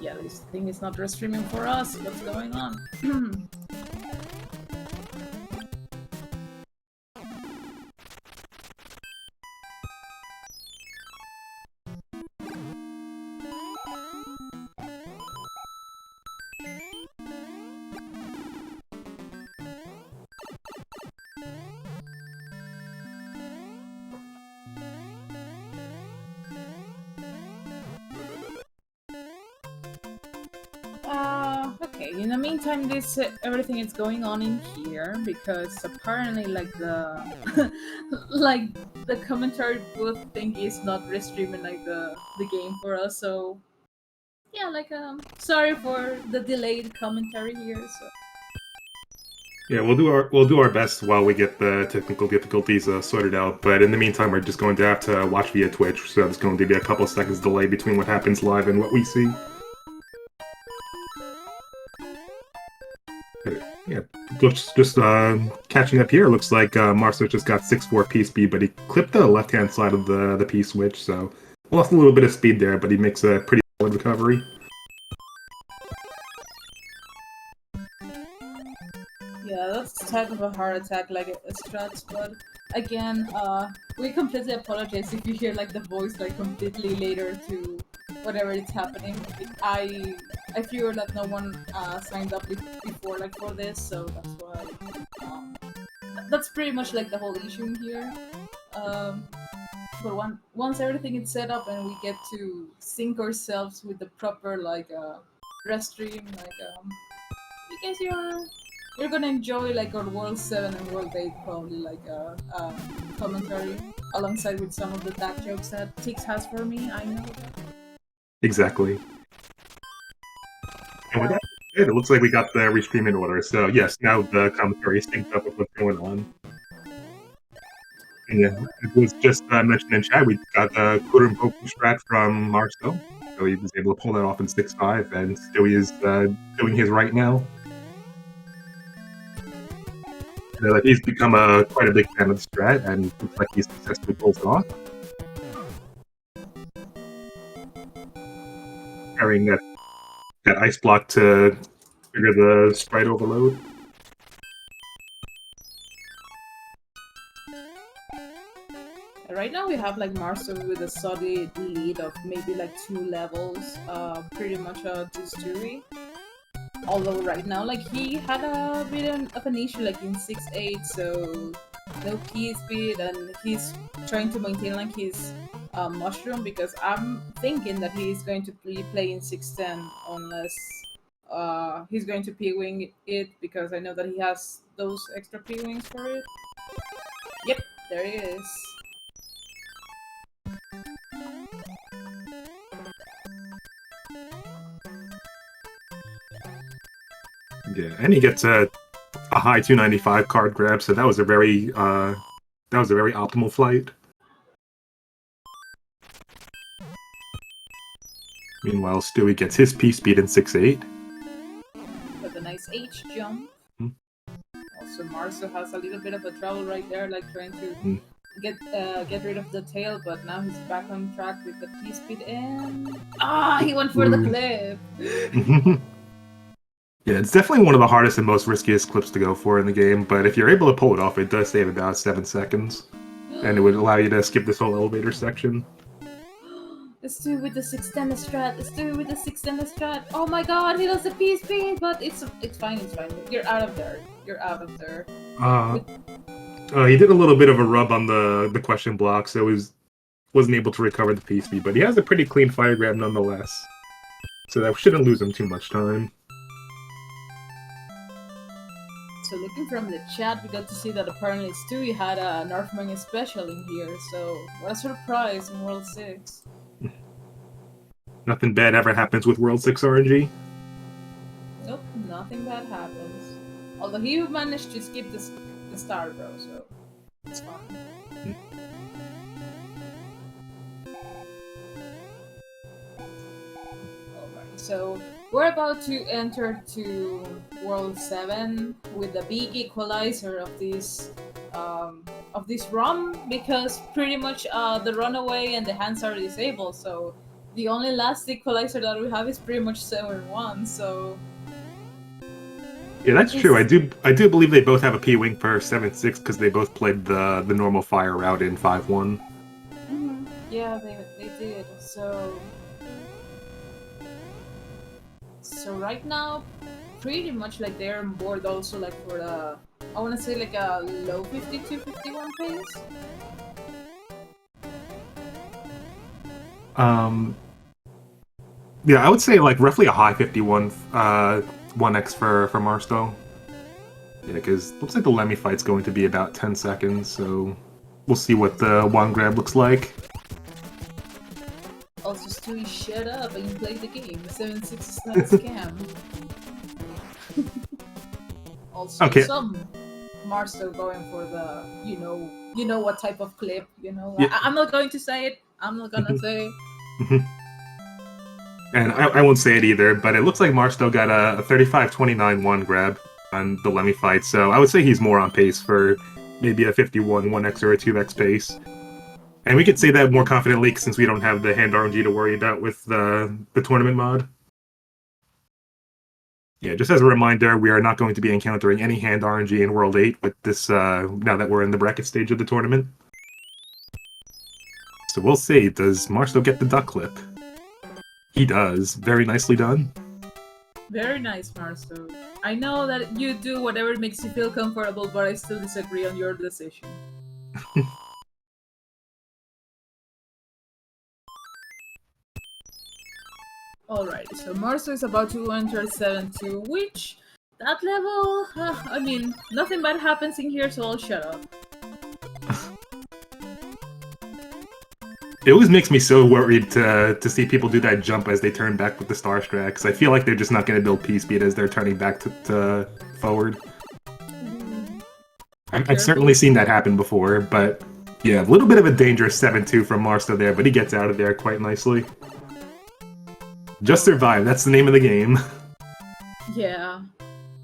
Yeah, this thing is not restreaming for us. What's going on? Okay, in the meantime, this everything is going on in here because apparently, like the like the commentary booth thing is not restreaming like the game for us. So yeah, like sorry for the delayed commentary here. So Yeah, we'll do our best while we get the technical difficulties sorted out. But in the meantime, we're just going to have to watch via Twitch, so there's going to be a couple seconds delay between what happens live and what we see. Yeah, just catching up here. Looks like MarstoS just got 6-4 P-speed, but he clipped the left-hand side of the P-switch, so lost a little bit of speed there, but he makes a pretty solid recovery. yeah, that's type of a heart attack, like a struts. But again, we completely apologize if you hear like the voice like completely later to whatever is happening. I figured that no one signed up before like for this, so that's why. That's pretty much like the whole issue in here. But once everything is set up and we get to sync ourselves with the proper like restream, like I guess you're gonna enjoy like our World 7 and World 8 probably like commentary alongside with some of the dad jokes that Tix has for me. I know. Exactly. And with that said, it looks like we got the restream in order. So yes, now the commentary is synced up with what's going on. And yeah, it was just mentioned in chat, we got the Kurum Poku strat from MarstoS. So he was able to pull that off in 6-5, and Stewie is doing his right now. You know, that he's become quite a big fan of the strat, and looks like he successfully pulls it off. Carrying that ice block to trigger the sprite overload. Right now we have like MarstoS with a solid lead of maybe like 2 levels, pretty much this jury. Although right now like he had a bit of an issue like in 6-8, so no key speed, and he's trying to maintain like his mushroom, because I'm thinking that he's going to be playing 6-10 unless he's going to P-wing it, because I know that he has those extra P-wings for it. Yep, there he is. Yeah, and he gets a high 295 card grab, so that was a very optimal flight. Meanwhile, Stewie gets his P speed in 6-8. With a nice H jump. Also, MarstoS has a little bit of a trouble right there, like trying to get rid of the tail, but now he's back on track with the P speed, and he went for the clip. Yeah, it's definitely one of the hardest and most riskiest clips to go for in the game, but if you're able to pull it off, it does save about 7 seconds. And it would allow you to skip this whole elevator section. Let's do it with the 6-10 strat. Let's do it with the 6-10 strat. Oh my god, he does the P speed, but it's fine, it's fine. You're out of there. You're out of there. He did a little bit of a rub on the question block, so he wasn't able to recover the P speed, but he has a pretty clean fire grab nonetheless. So that shouldn't lose him too much time. So looking from the chat, we got to see that apparently Stewie had a Northman special in here, so what a surprise in World 6. Nothing bad ever happens with World 6 RNG. Nope, nothing bad happens. Although he managed to skip the star, bro, so it's fine. Alright, so we're about to enter to World 7 with the big equalizer of this run, because pretty much the runaway and the hands are disabled, so the only last equalizer that we have is pretty much 7-1, so... Yeah, that's true. I do believe they both have a P-Wing for 7-6, because they both played the normal fire route in 5-1. Yeah, they did, so... So right now, pretty much like they're on board also like for the, I want to say like a low 52-51 pace. Yeah, I would say like roughly a high 51 1x for MarstoS. Yeah, because looks like the Lemmy fight's going to be about 10 seconds, so we'll see what the one grab looks like. Also, Stewie, shut up and play the game. 7-6 is not a scam. Also, okay. Some MarstoS going for the, you know what type of clip, you know. Yeah. I'm not going to say it. I'm not gonna say it. And I won't say it either, but it looks like MarstoS got a 35-29 1 grab on the Lemmy fight, so I would say he's more on pace for maybe a 51 1x or a 2x pace. And we could say that more confidently since we don't have the hand RNG to worry about with the tournament mod. Yeah, just as a reminder, we are not going to be encountering any hand RNG in World 8 with this, now that we're in the bracket stage of the tournament. So we'll see, does MarstoS get the duck clip? He does. Very nicely done. Very nice, MarstoS. I know that you do whatever makes you feel comfortable, but I still disagree on your decision. Alright, so MarstoS is about to enter 7-2, which, that level, I mean, nothing bad happens in here, so I'll shut up. It always makes me so worried to see people do that jump as they turn back with the Star Strat, because I feel like they're just not going to build P-Speed as they're turning back to forward. I've certainly seen that happen before, but yeah, a little bit of a dangerous 7-2 from MarstoS there, but he gets out of there quite nicely. Just survive, that's the name of the game. Yeah.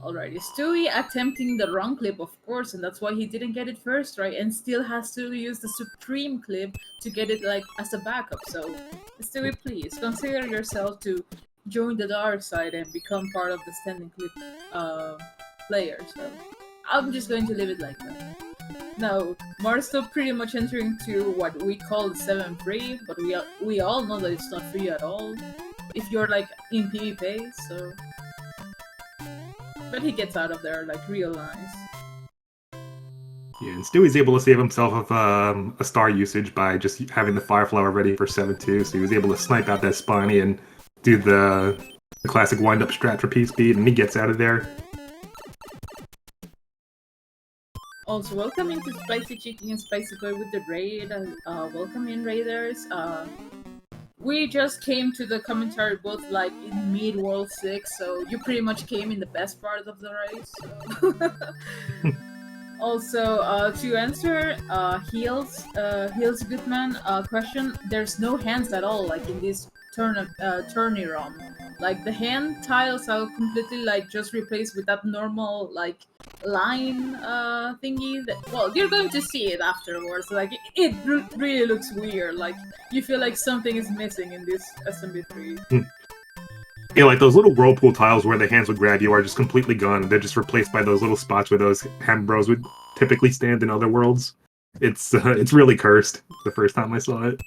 Alrighty, Stewie attempting the wrong clip, of course, and that's why he didn't get it first, right? And still has to use the supreme clip to get it like as a backup. So, Stewie, please consider yourself to join the dark side and become part of the standing clip player. So, I'm just going to leave it like that. Now, MarstoS pretty much entering to what we call the 7 free, but we all know that it's not free at all. If you're like in PvP, so. But he gets out of there like real nice. Yeah, and Stewie's able to save himself of a star usage by just having the Fire Flower ready for 7-2, so he was able to snipe out that Spiny and do the classic wind-up strat for P-Speed, and he gets out of there. Also, welcome into Spicy Chicken and Spicy Boy with the raid. Welcome in, raiders. We just came to the commentary booth like in mid-World 6, so you pretty much came in the best part of the race. So. Also, to answer Heels Goodman question, there's no hands at all like in this tourney ROM. Like the hand tiles are completely like just replaced with that normal like line thingy that, well, you're going to see it afterwards. Like it really looks weird. Like you feel like something is missing in this SMB3. Yeah, like those little whirlpool tiles where the hands would grab you are just completely gone. They're just replaced by those little spots where those hand bros would typically stand in other worlds. It's really cursed the first time I saw it.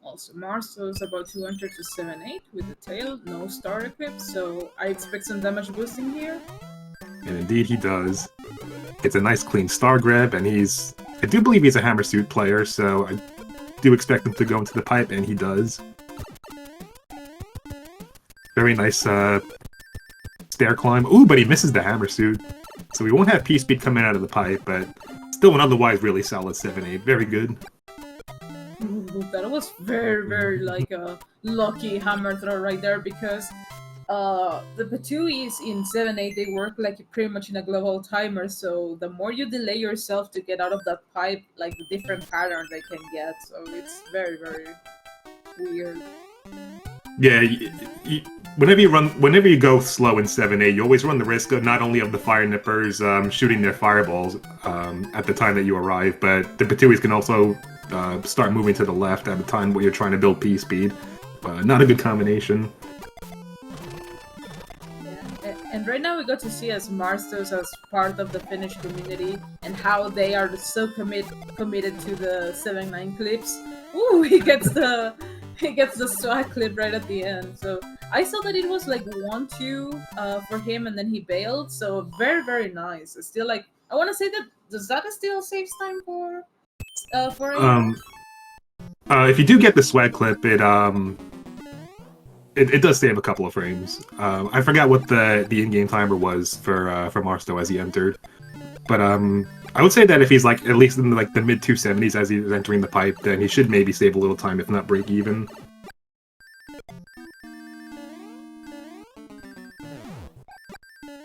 Also, MarstoS about to enter to 7-8 with the tail, no star equipped, so I expect some damage boosting here. And indeed he does. It's a nice clean star grab, and I do believe he's a hammer suit player, so I do expect him to go into the pipe, and he does. Very nice stair climb. Ooh, but he misses the hammer suit. So we won't have P-Speed coming out of the pipe, but still an otherwise really solid 7-8. Very good. Ooh, that was very, very like a lucky hammer throw right there, because the Patuis in 7-8, they work like pretty much in a global timer, so the more you delay yourself to get out of that pipe, like the different patterns they can get, so it's very, very weird. Yeah, whenever you go slow in 7-8, you always run the risk of not only of the fire nippers shooting their fireballs at the time that you arrive, but the Patuis can also start moving to the left at the time where you're trying to build P-Speed. Not a good combination. And right now we got to see as MarstoS as part of the Finnish community and how they are so committed to the 7-9 clips. Ooh, he gets the swag clip right at the end. So I saw that it was like 1-2 for him, and then he bailed. So very, very nice. It's still like, I want to say that, does that still saves time for if you do get the swag clip, it does save a couple of frames. I forgot what the in-game timer was for MarstoS as he entered, but I would say that if he's like at least in like the mid 270s as he's entering the pipe, then he should maybe save a little time, if not break even.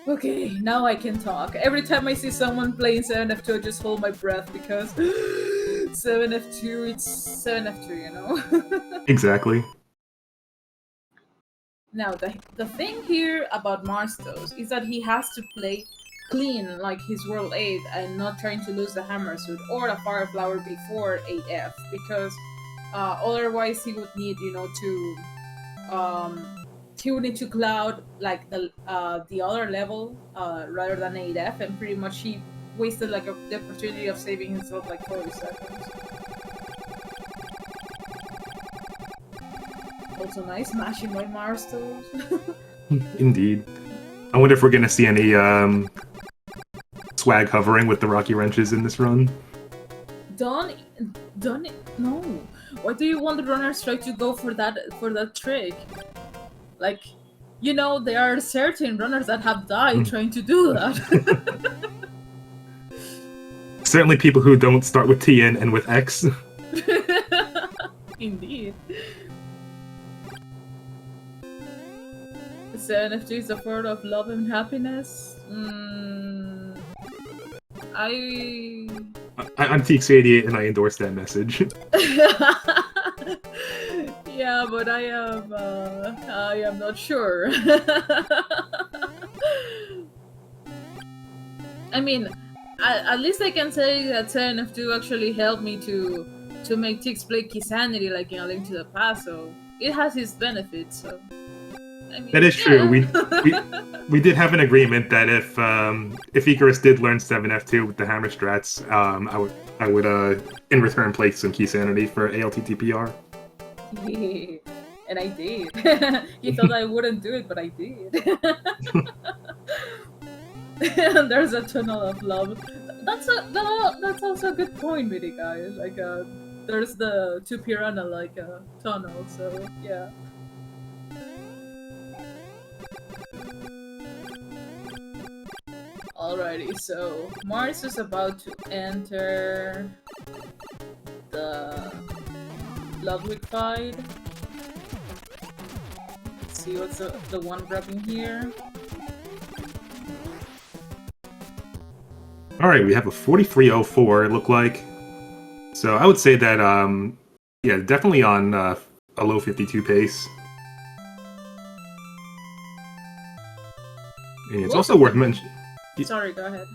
Okay, now I can talk. Every time I see someone playing 7F2, I just hold my breath because 7F2, it's 7F2, you know? Exactly. Now, the thing here about MarstoS is that he has to play clean like his World 8 and not trying to lose the Hammer Suit or the Fire Flower before 8F, because otherwise he would need, you know, to cloud like the other level rather than 8F, and pretty much he wasted like the opportunity of saving himself like 40 seconds. Also nice mashing by MarstoS. Indeed. I wonder if we're gonna see any swag hovering with the Rocky Wrenches in this run. Don't no. Why do you want the runners try to go for that trick? Like, you know, there are certain runners that have died trying to do that. Certainly people who don't start with T and end with X. Indeed. 7F2 is a word of love and happiness. I'm TX88 and I endorse that message. Yeah, but I am not sure. I mean, at least I can say that TNF2 actually helped me to make Tix play Kisanity like in A Link to the Past, so it has its benefits. So I mean, That is true. yeah. We did have an agreement that if Icarus did learn 7F2 with the hammer strats, I would in return play some Key Sanity for ALTTPR. And I did. You thought I wouldn't do it, but I did. There's a tunnel of love. That's also a good point, Midi guys. Like there's the two piranha like tunnel. So yeah. Alrighty, so Mars is about to enter the Ludwig fight. Let's see what's the one grabbing here. Alright, we have a 4304, it looked like. So I would say that, yeah, definitely on a low 52 pace. And it's also worth mentioning... Sorry, go ahead.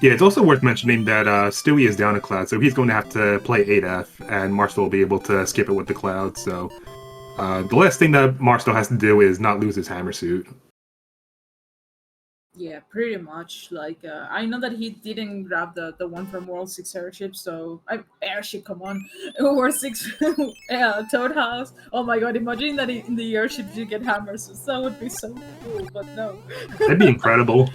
Yeah, it's also worth mentioning that Stewie is down a cloud, so he's going to have to play 8F, and MarstoS will be able to skip it with the cloud, so... the last thing that MarstoS has to do is not lose his hammer suit. Yeah, pretty much. Like, I know that he didn't grab the one from World 6 Airship, so... Airship, come on! World 6 Toad House! Oh my god, imagine that in the airships you get hammers, that would be so cool, but no. That'd be incredible.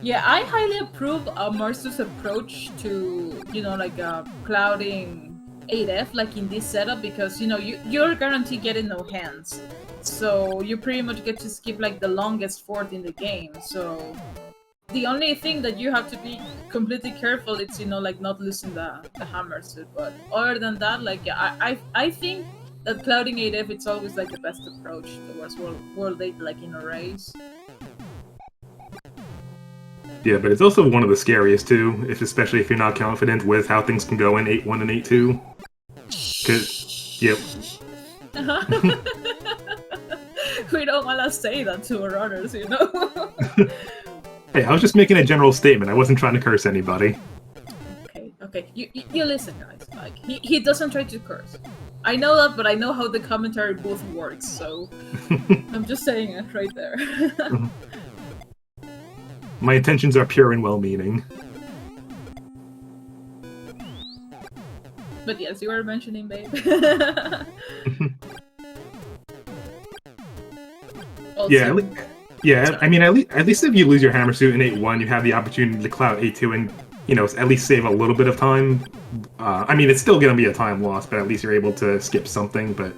Yeah, I highly approve MarstoS' approach to, you know, like clouding 8F, like in this setup, because, you know, you're guaranteed getting no hands. So you pretty much get to skip like the longest fort in the game. So the only thing that you have to be completely careful is, you know, like not losing the hammer suit. But other than that, like, I think that clouding 8F, it's always like the best approach towards World 8, like in a race. Yeah, but it's also one of the scariest too, especially if you're not confident with how things can go in 8-1 and 8-2. Yep. We don't want to say that to our runners, you know? Hey, I was just making a general statement. I wasn't trying to curse anybody. Okay. You listen, guys. Like, he doesn't try to curse. I know that, but I know how the commentary booth works, so... I'm just saying it right there. My intentions are pure and well-meaning. But yes, you were mentioning, babe. Also, yeah. I mean, at least if you lose your hammer suit in 8-1, you have the opportunity to cloud 8-2 and, you know, at least save a little bit of time. I mean, it's still going to be a time loss, but at least you're able to skip something. But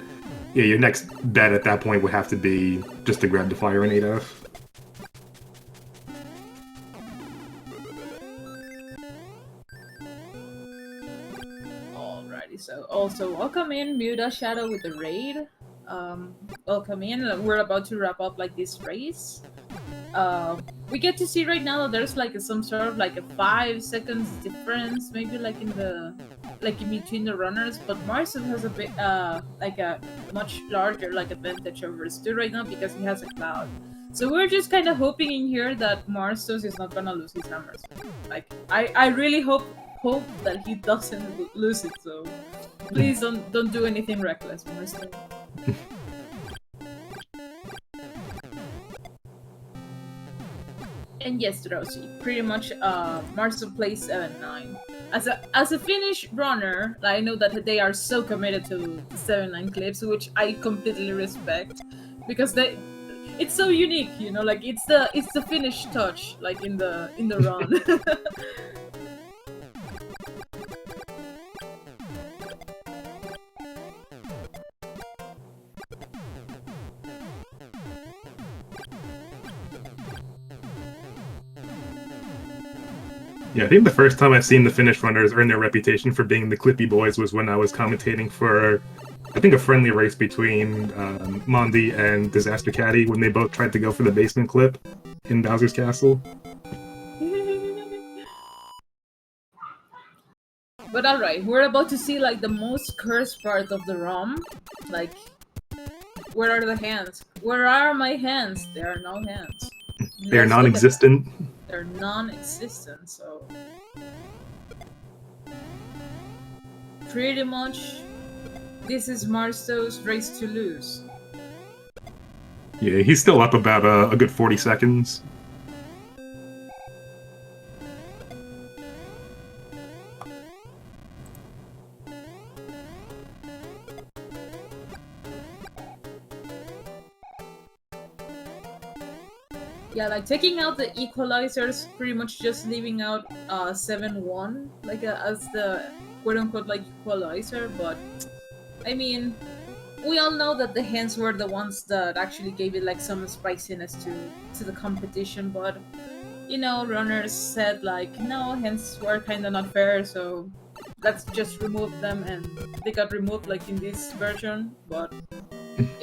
yeah, your next bet at that point would have to be just to grab the fire in 8F. So also welcome in Muda Shadow with the raid. Welcome in. We're about to wrap up like this race. We get to see right now that there's like some sort of like a 5 seconds difference, maybe like in between the runners. But MarstoS has a bit like a much larger like advantage over Stu right now because he has a cloud. So we're just kind of hoping in here that MarstoS is not gonna lose his hammers. Like I really hope that he doesn't lose it, so please don't do anything reckless, MarstoS. And yes, Rosie, pretty much MarstoS plays 7-9. As a Finnish runner, I know that they are so committed to the 7-9 clips, which I completely respect, because it's so unique, you know, like it's the Finnish touch, like in the run. Yeah, I think the first time I've seen the Finnish runners earn their reputation for being the Clippy Boys was when I was commentating for, I think, a friendly race between Mondi and Disaster Caddy when they both tried to go for the basement clip in Bowser's Castle. But alright, we're about to see like the most cursed part of the ROM. Like, where are the hands? Where are my hands? There are no hands. They're Let's look at that. non-existent. They're non-existent, so... Pretty much, this is MarstoS' race to lose. Yeah, he's still up about a good 40 seconds. Yeah, like taking out the equalizers, pretty much just leaving out 7-1, like as the quote-unquote like equalizer, but I mean, we all know that the hands were the ones that actually gave it like some spiciness to the competition, but you know, runners said like, no, hands were kind of not fair, so let's just remove them, and they got removed like in this version, but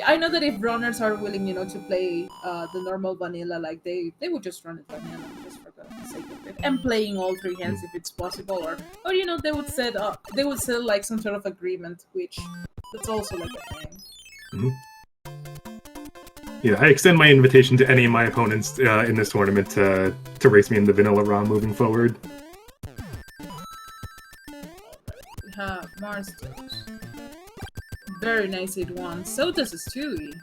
I know that if runners are willing, you know, to play the normal vanilla, like they would just run it vanilla just for the sake of it, and playing all three hands if it's possible, or you know, they would set like some sort of agreement, which that's also like a thing. Yeah, I extend my invitation to any of my opponents in this tournament to race me in the vanilla ROM moving forward. We have MarstoS. Very nice 8-1. So does his Stewie.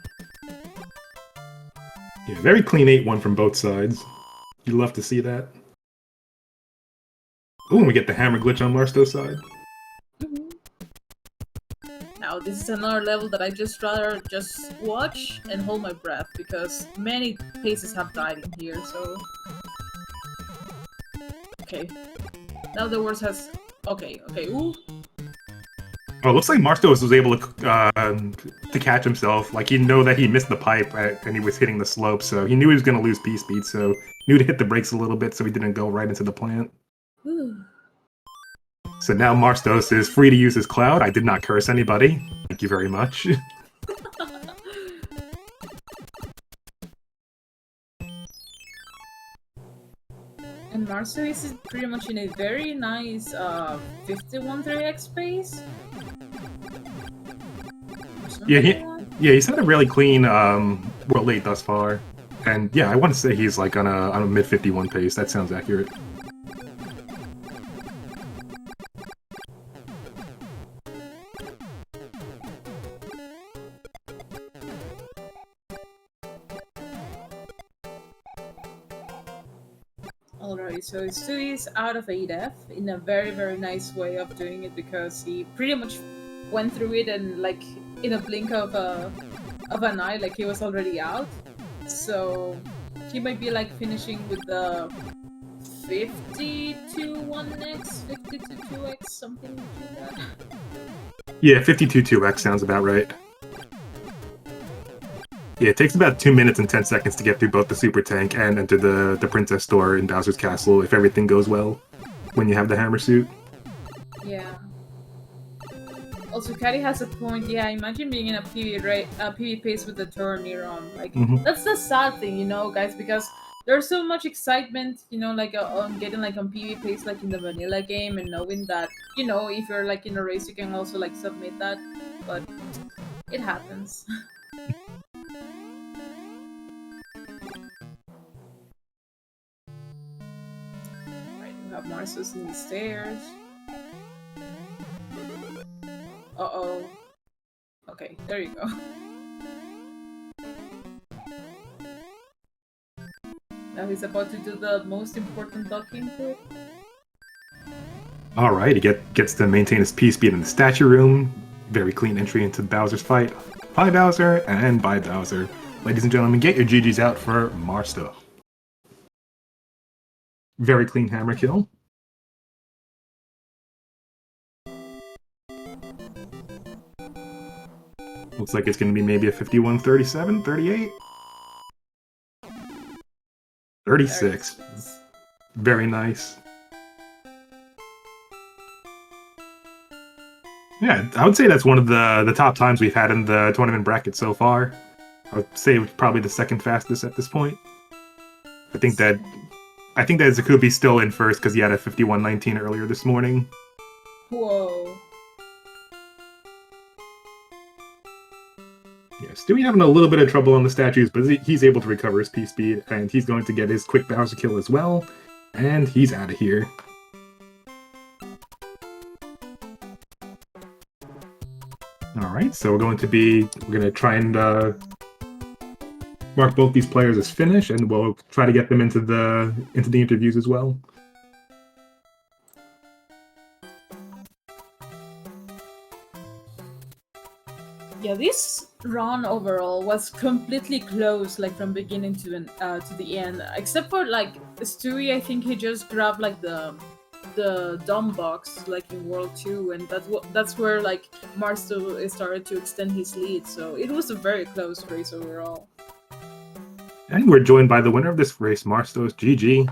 Yeah, very clean 8-1 from both sides. You love to see that. Ooh, and we get the hammer glitch on MarstoS' side. Now, this is another level that I just rather just watch and hold my breath, because many paces have died in here, so... Okay. Now the worst has... Okay, ooh. Oh, it looks like MarstoS was able to catch himself. Like, he knew that he missed the pipe and he was hitting the slope, so he knew he was going to lose P-speed, so knew to hit the brakes a little bit so he didn't go right into the plant. Ooh. So now MarstoS is free to use his cloud. I did not curse anybody. Thank you very much. And MarstoS is pretty much in a very nice 51-3x pace. Yeah, he's had a really clean World 8 thus far. And yeah, I want to say he's like on a mid-51 pace. That sounds accurate. Alright, so Stewie is out of 8F in a very, very nice way of doing it, because he pretty much went through it and like in a blink of an eye, like he was already out. So he might be like finishing with the 50-1x, 50-2x, something like that. Yeah, 52-2x sounds about right. Yeah, it takes about 2 minutes and 10 seconds to get through both the Super Tank and enter the Princess Store in Bowser's Castle if everything goes well when you have the hammer suit. Yeah. Also, Caddy has a point. Yeah, imagine being in a PvP pace with the tourney ROM. Like, that's the sad thing, you know, guys, because there's so much excitement, you know, like on getting like on PvP pace, like in the vanilla game, and knowing that, you know, if you're like in a race, you can also like submit that. But it happens. Right, we have MarstoS in the stairs. Uh-oh. Okay, there you go. Now he's about to do the most important duck input. Alright, he gets to maintain his P-speed in the statue room. Very clean entry into Bowser's fight. Bye Bowser, and bye Bowser. Ladies and gentlemen, get your GGs out for MarstoS. Very clean hammer kill. Looks like it's going to be maybe a 51, 37, 38? 36. Very nice. Yeah, I would say that's one of the top times we've had in the tournament bracket so far. I would say it's probably the second fastest at this point. I think that Zakubi's still in first because he had a 51-19 earlier this morning. Whoa. Yeah, Stewie having a little bit of trouble on the statues, but he's able to recover his P-Speed, and he's going to get his quick Bowser kill as well, and he's out of here. Alright, so we're going to try and mark both these players as finished, and we'll try to get them into the interviews as well. Yeah, this run overall was completely close, like from beginning to the end, except for like Stewie. I think he just grabbed like the dumb box like in World 2, and that's where like MarstoS started to extend his lead. So it was a very close race overall. And we're joined by the winner of this race, MarstoS. GG.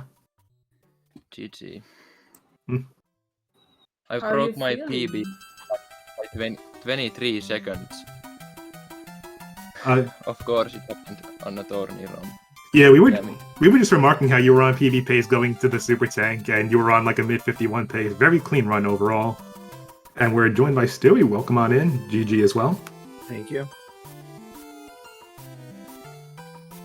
GG. How I are broke you my feeling? PB by 23 seconds. Of course, it happened on a tourney run. Yeah, we were just remarking how you were on PB pace going to the Super Tank, and you were on like a mid 51 pace. Very clean run overall. And we're joined by Stewie. Welcome on in. GG as well. Thank you.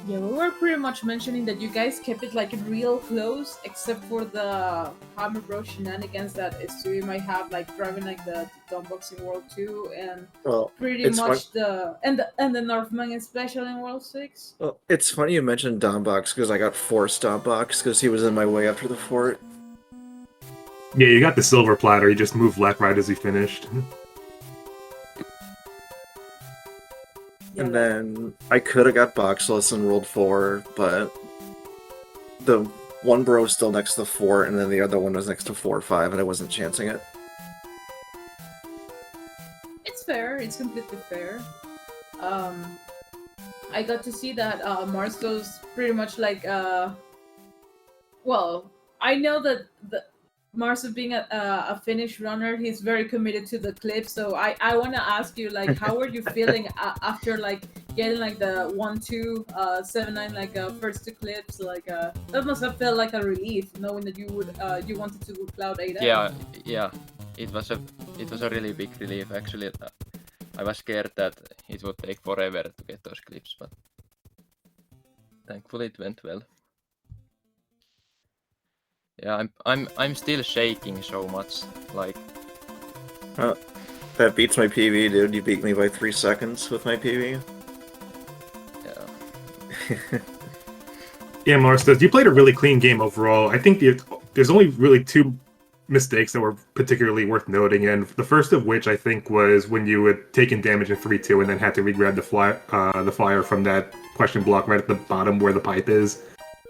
Yeah, we were pretty much mentioning that you guys kept it like real close, except for the Hammer Bro shenanigans that Stewie might have, like driving like the dumb box in World 2, and pretty much the Northman especially in World 6. Well, it's funny you mentioned Dombox because I got forced Dombox because he was in my way after the fort. Yeah, you got the silver platter. He just moved left right as he finished. And then I could have got Boxless in World 4, but the one bro was still next to the fort, and then the other one was next to 4-5, and I wasn't chancing it. It's fair. It's completely fair. I got to see that MarstoS pretty much like well, I know that MarstoS being a Finnish runner, he's very committed to the clip. So I want to ask you, like, how were you feeling after like getting like the 1-2 7-9 like first two clips? Like that must have felt like a relief, knowing that you wanted to go Cloud 8. Yeah. It was a really big relief actually. I was scared that it would take forever to get those clips, but thankfully it went well. Yeah, I'm still shaking so much, like. That beats my PB, dude. You beat me by 3 seconds with my PB. Yeah. Yeah, MarstoS, you played a really clean game overall. I think there's only really two mistakes that were particularly worth noting, and the first of which I think was when you had taken damage in 3-2 and then had to re-grab the flyer from that question block right at the bottom where the pipe is,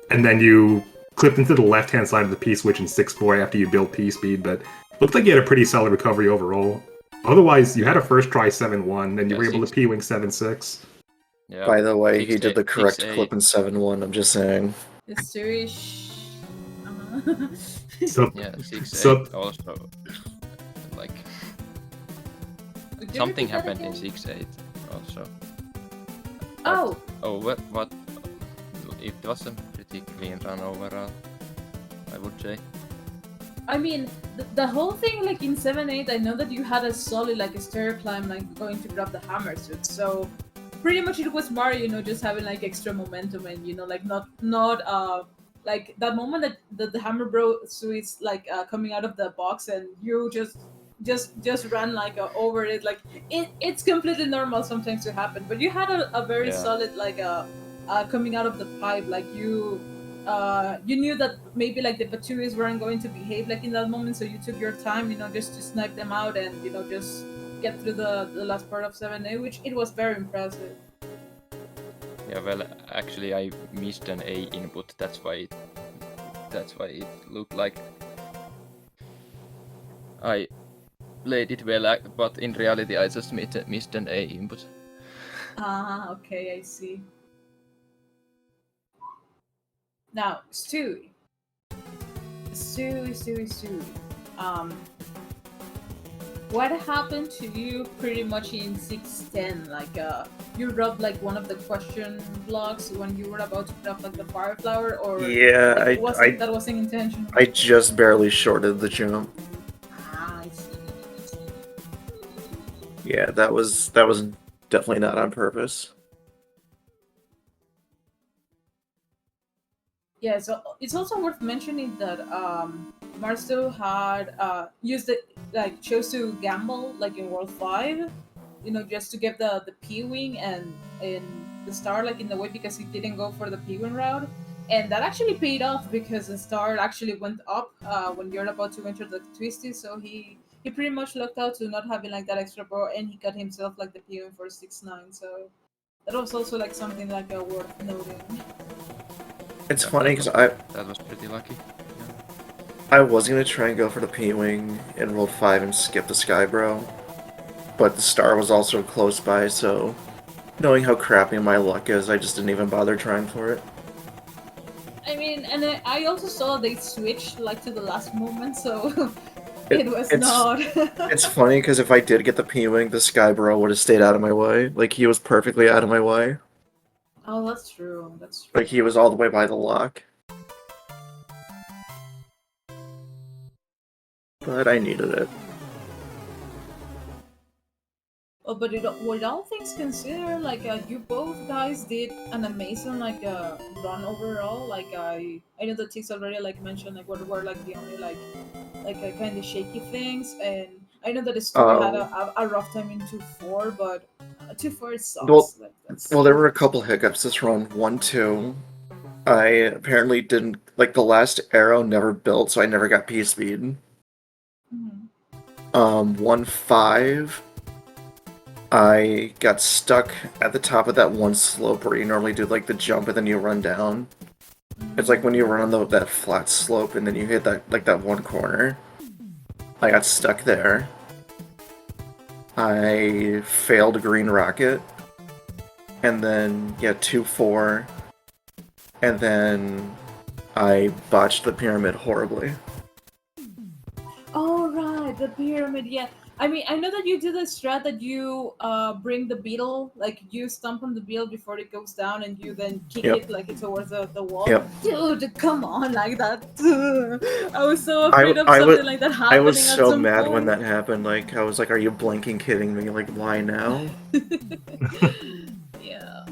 and then you clipped into the left-hand side of the P-switch in 6-4 after you built P-speed, but looked like you had a pretty solid recovery overall. Otherwise, you had a first try 7-1, and you were able to P-wing 7-6. Yeah. By the way, he did the correct clip in 7-1, I'm just saying. It's serious. So, yeah, 6-8 also, like, something happened in 6-8 also. Oh! Oh, what? It was a pretty clean run overall, I would say. I mean, the whole thing, like in 7-8, I know that you had a solid, like a stair climb, like going to grab the hammer suit. So pretty much it was Mario, just having like extra momentum and like not like that moment that the hammer bro suit's like coming out of the box and you just run like over it. Like it's completely normal sometimes to happen, but you had a very solid like coming out of the pipe, like you knew that maybe like the Baturis weren't going to behave like in that moment, so you took your time, just to snipe them out and just get through the last part of 7A, which it was very impressive. Yeah, well, actually I missed an A input, that's why it looked like I played it well, but in reality I just missed an A input. Ah, okay, I see. Now, Stewie. What happened to you pretty much in 6-10? Like, you rubbed like one of the question blocks when you were about to put up like the fire flower, or yeah, like, that wasn't intentional? I just barely shorted the jump. Ah, I see. Yeah, that was definitely not on purpose. Yeah, so it's also worth mentioning that MarstoS had used it, like chose to gamble like in World 5, just to get the P-Wing and in the star like in the way because he didn't go for the P-Wing route. And that actually paid off because the star actually went up when you're about to enter the twisty, so he pretty much lucked out to not having like that extra bar, and he got himself like the P-Wing for 6-9, so that was also like something like worth noting. It's Yeah, funny because that was pretty lucky. I was gonna try and go for the P-Wing in World 5 and skip the Skybro, but the star was also close by, so knowing how crappy my luck is, I just didn't even bother trying for it. I mean, and I also saw they switched like to the last moment, so it was it's not. it's funny because if I did get the P-Wing, the Skybro would have stayed out of my way. Like, he was perfectly out of my way. Oh, that's true. That's true. Like, he was all the way by the lock. But I needed it. Oh, but with all things considered, like you both guys did an amazing like run overall. Like I know that Tix already like mentioned like what were like the only like kind of shaky things, and I know that the story had Oh. a rough time in 2-4, but 2-4 Well, sucks. Like that's. well, there were a couple hiccups this run. 1-2. I apparently didn't like the last arrow never built, so I never got P speed. Mhm. 1-5. I got stuck at the top of that one slope where you normally do like the jump and then you run down. It's like when you run on that flat slope and then you hit that one corner. I got stuck there. I failed Green Rocket. And then, yeah, 2-4. And then I botched the pyramid horribly. Oh right, the pyramid. Yeah, I mean, I know that you do the strat that you bring the beetle, like you stomp on the beetle before it goes down, and you then kick Yep. it like towards the wall. Yep. Dude, come on, like that. I was so I, afraid of I, something was, like that I was happening at so some mad when point. that happened. Like, I was like, are you blinking kidding me? Like, why now? Yeah.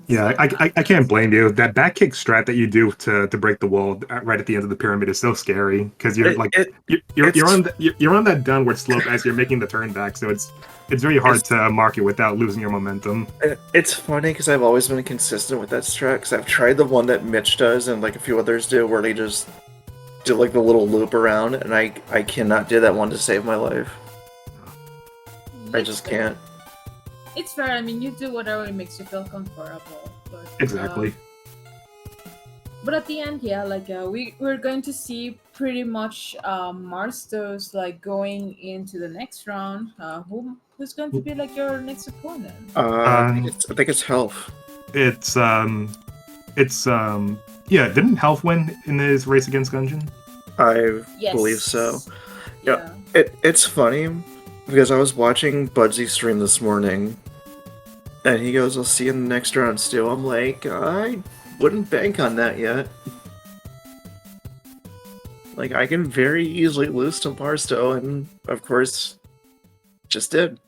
Yeah, So I can't blame you. That back kick strat that you do to break the wall right at the end of the pyramid is so scary because you're It, like it, you're it's, on you're on that downward slope as you're making the turn back, so it's very hard it's, to mark it without losing your momentum. it's funny because I've always been consistent with that strat because I've tried the one that Mitch does and like a few others do where they just do like the little loop around, and I cannot do that one to save my life. I it's just fair. can't. It's fair. I mean, you do whatever makes you feel comfortable. But, Exactly. But at the end, yeah, like we're going to see pretty much MarstoS like going into the next round. Who's going to be like your next opponent? I think it's health. It's yeah. Didn't Health win in his race against Gungeon? I Yes. believe so. Yeah. It's funny because I was watching Budsy stream this morning, and he goes, "I'll see you in the next round, Stu." I'm like, I wouldn't bank on that yet. Like, I can very easily lose to MarstoS, and of course, just did.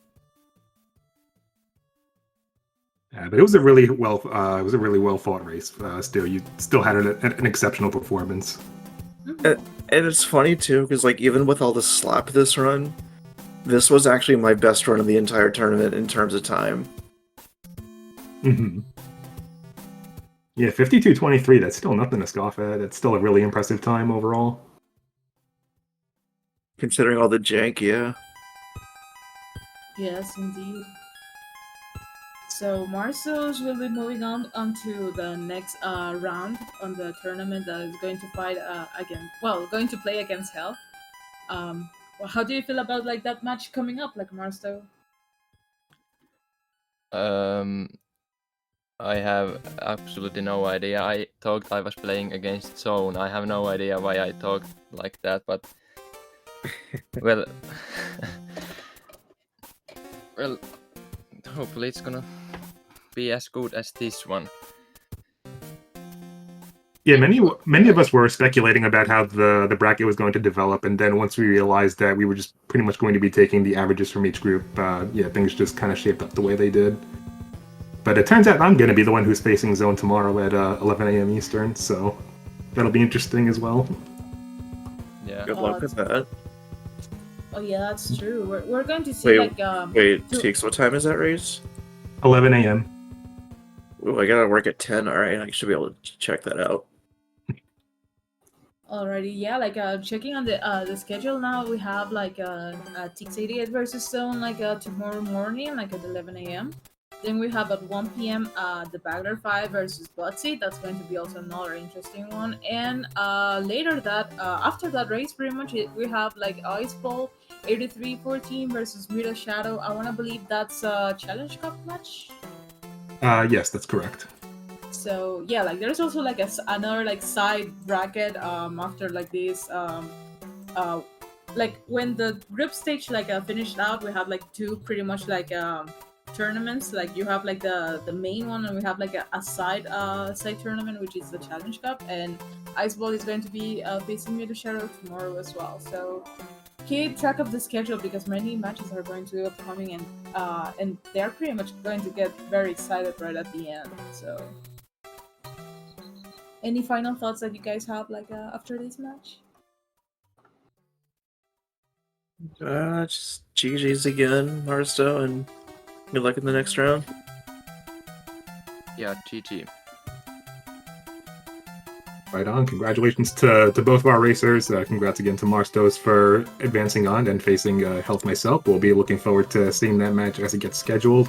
Yeah, but it was a really well fought race. Still, you still had an exceptional performance. Mhm. And it's funny too, because like even with all the slap this run, this was actually my best run of the entire tournament in terms of time. Mm-hmm. Yeah, 52:23. That's still nothing to scoff at. It's still a really impressive time overall. Considering all the jank, yeah. Yes, indeed. So MarstoS will be moving on onto the next round on the tournament that is going to fight again. Well, going to play against Hell. Well, how do you feel about like that match coming up, like MarstoS? I have absolutely no idea. I thought I was playing against Zone. I have no idea why I talked like that, but well, well, hopefully it's gonna be as good as this one. Yeah, many of us were speculating about how the bracket was going to develop, and then once we realized that we were just pretty much going to be taking the averages from each group, yeah, things just kind of shaped up the way they did. But it turns out I'm going to be the one who's facing Zone tomorrow at 11 a.m. Eastern, so that'll be interesting as well. Yeah. Good luck with that. Oh yeah, that's true. We're going to see Wait, Teeks, what time is that race? 11 a.m. Ooh, I gotta work at 10. All right, I should be able to check that out. Alrighty, yeah, like checking on the schedule now, we have like Tix 88 versus Zone like tomorrow morning, like at 11 a.m. Then we have at 1 p.m. The Bagler 5 versus Butsy. That's going to be also another interesting one. And later that after that race, pretty much we have like Ice Ball 83-14 versus Mira Shadow. I want to believe that's a Challenge Cup match. Yes, that's correct. So yeah, like there's also like another like side bracket after like this like when the group stage like finished out, we have like two pretty much like tournaments. Like you have like the main one, and we have like a side tournament, which is the Challenge Cup, and Iceball is going to be facing Mira Shadow tomorrow as well. So keep track of the schedule because many matches are going to be upcoming, and they're pretty much going to get very excited right at the end. So any final thoughts that you guys have like after this match? Just GG's again, MarstoS, and good luck in the next round. Yeah, GG. Right on. Congratulations to both of our racers. Congrats again to MarstoS for advancing on and facing Health myself. We'll be looking forward to seeing that match as it gets scheduled.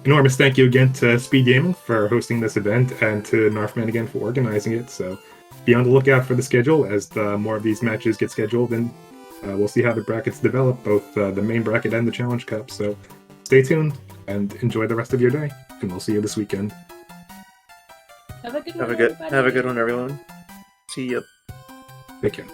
Enormous thank you again to SpeedGaming for hosting this event and to Narfman again for organizing it. So be on the lookout for the schedule as more of these matches get scheduled, and we'll see how the brackets develop, both the main bracket and the Challenge Cup. So stay tuned and enjoy the rest of your day, and we'll see you this weekend. Have a good Have one, a good everybody. one, everyone. See ya. Take care.